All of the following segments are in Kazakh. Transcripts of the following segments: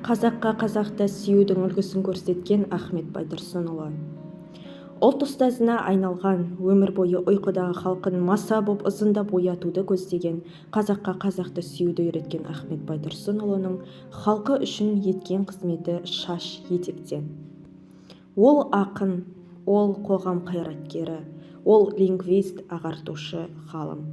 Қазаққа қазақты сүюдің үлгісін көрсеткен Ахмет Байтұрсынұлы. Ұлт ұстазына айналған, өмір бойы ұйқыдағы халқын маса боп ызыңдап оятуды көздеген, қазаққа қазақты сүюді үйреткен Ахмет Байтұрсынұлының халқы үшін еткен қызметі шаш етектен. Ол ақын, ол қоғам қайраткері, ол лингвист, ағартушы, ғалым.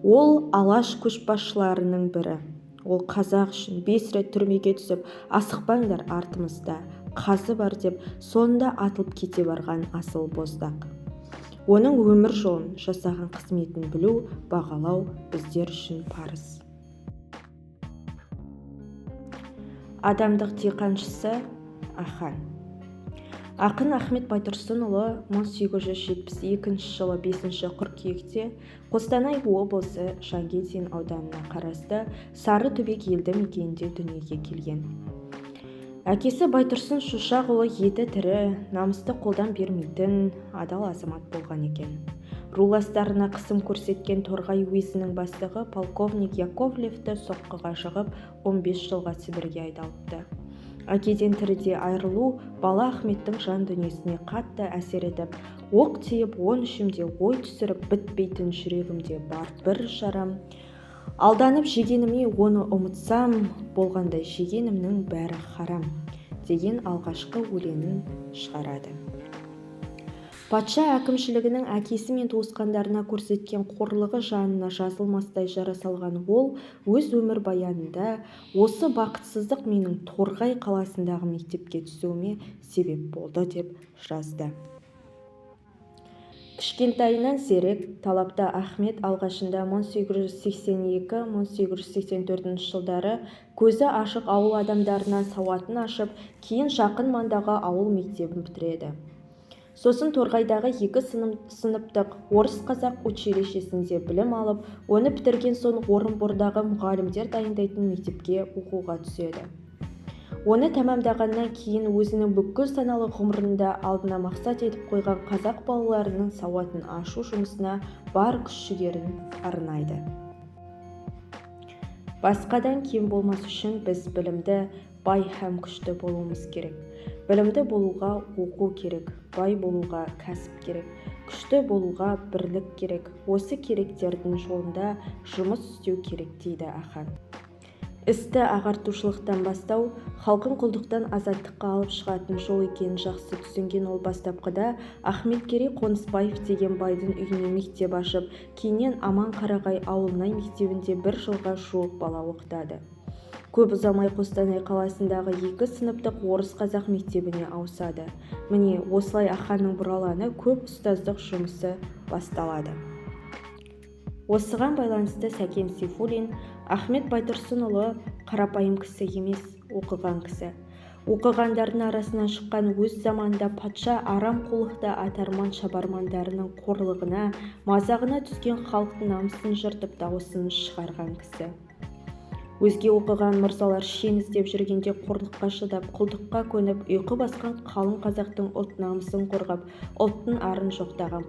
Ол алаш көшбасшыларының бірі. Ол қазақ үшін 5 рет түрмеге түсіп, асықпаңдар артымызда, қазы бар деп, сонда атылып кете барған асыл боздақ. Оның өмір жолын, жасаған қызметін білу, бағалау біздер үшін парыз. Адамдық диқаншысы Ахан. Ақын Ахмет Байтұрсынұлы 1872 жылы 5 қыркүйекте Қостанай облысы Жангелдин ауданына қарасты Сарытөбек елді мекенінде дүниеге келген. Әкесі Байтұрсын Шошақұлы еті тірі, намысты қолдан бермейтін адал азамат болған екен. Руластарына қысым көрсеткен Торғай уезінің бастығы полковник Яковлевті соққыға жығып 15 жылға Сібірге айдалыпты. Әкеден тіріде айырылу бала Ахметтің жан дүниесіне қатты әсер етіп, оқ тиіп, он ішімде ой түсіріп, бітпейтін жүрегімде бар бір жарам. Алданып жегеніме оны ұмытсам, болғандай жегенімнің бәрі харам, деген алғашқы өлеңін шығарады. Патша әкімшілігінің әкесі мен туысқандарына көрсеткен қорлығы жанына жазылмастай жара салған ол өз өмір баянында осы бақытсыздық менің Торғай қаласындағы мектепке түсуіме себеп болды деп жазды. Кішкентайынан зерек, талапта Ахмет алғашында 1882-1884 жылдары көзі ашық ауыл адамдарына сауатын ашып, кейін жақын маңдағы ауыл мектебін бітіреді. Сосын Торғайдағы 2 сыныптық орыс-қазақ училищесінде білім алып, оны бітірген соң Орынбордағы мұғалімдер дайындайтын мектепке оқуға түседі. Оны тәмамдағаннан кейін өзінің бүкіл саналы ғұмырында алдына мақсат етіп қойған қазақ балаларының сауатын ашу жұмысына бар күш-жігерін арнайды. Басқадан кем болмас үшін біз білімді, бай һәм күшті болуымыз керек. Білімді болуға оқу керек, бай болуға кәсіп керек, күшті болуға бірлік керек. Осы керектердің жолында жұмыс істеу керек дейді Ахан. Істі ағартушылықтан бастау, халқын құлдықтан азаттыққа алып шығатын жол екенін жақсы түсінген ол бастапқыда Ахметкерей Қонысбаев деген байдың үйіне мектеп ашып, кейіннен Аманқарағай ауылнай мектебінде 1 жылға жуық бала оқытады. Көп ұзамай Қостанай қаласындағы 2 сыныптық орыс-қазақ мектебіне ауысады. Міне, осылай Аханның бұраланы көп ұстаздық жұмысы басталады. Осыған байланысты Сәкен Сейфуллин Ахмет Байтұрсынұлы қарапайым кісі емес, оқыған кісі. Оқығандардың арасынан шыққан өз заманында патша арам қулықты атарман шабармандарының қорлығына, мазағына түскен халықтың намысын жыртып дауысын шығарған кісі. Өзге оқыған мырзалар шен іздеп жүргенде қорлыққа шыдап, құлдыққа көніп, ұйқы басқан қалың қазақтың ұлт намысын қорғап, ұлттың арын жоқтаған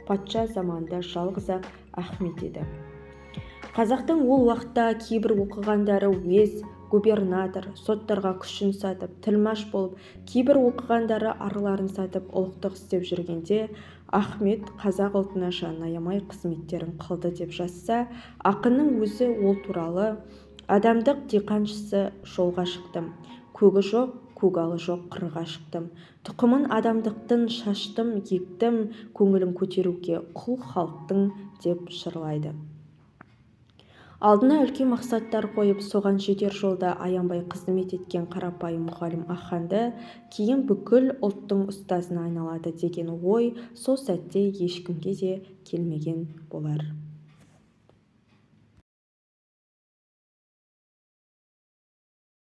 патша заманында жалғыз-ақ Ахмет еді. Қазақтың ол уақытта кейбір оқығандары уез, губернатор, соттарға күшін сатып, тілмаш болып, кейбір оқығандары арларын сатып, ұлықтық істеп жүргенде, Ахмет қазақ ұлтына жанын аямай қызметтерін қылды деп жазса, ақынның өзі ол туралы адамдық диқаншысы жолға шықтым, көгі жоқ, көгалы жоқ қырға шықтым, тұқымын адамдықтың шаштым, ектім, көңілін көтеруге құл халықтың деп жырлайды. Алдына үлкен мақсаттар қойып, соған жетер жолда аянбай қызмет еткен қарапайым мұғалім Аханды кейін бүкіл ұлттың ұстазына айналады деген ой сол сәтте ешкімге де келмеген болар.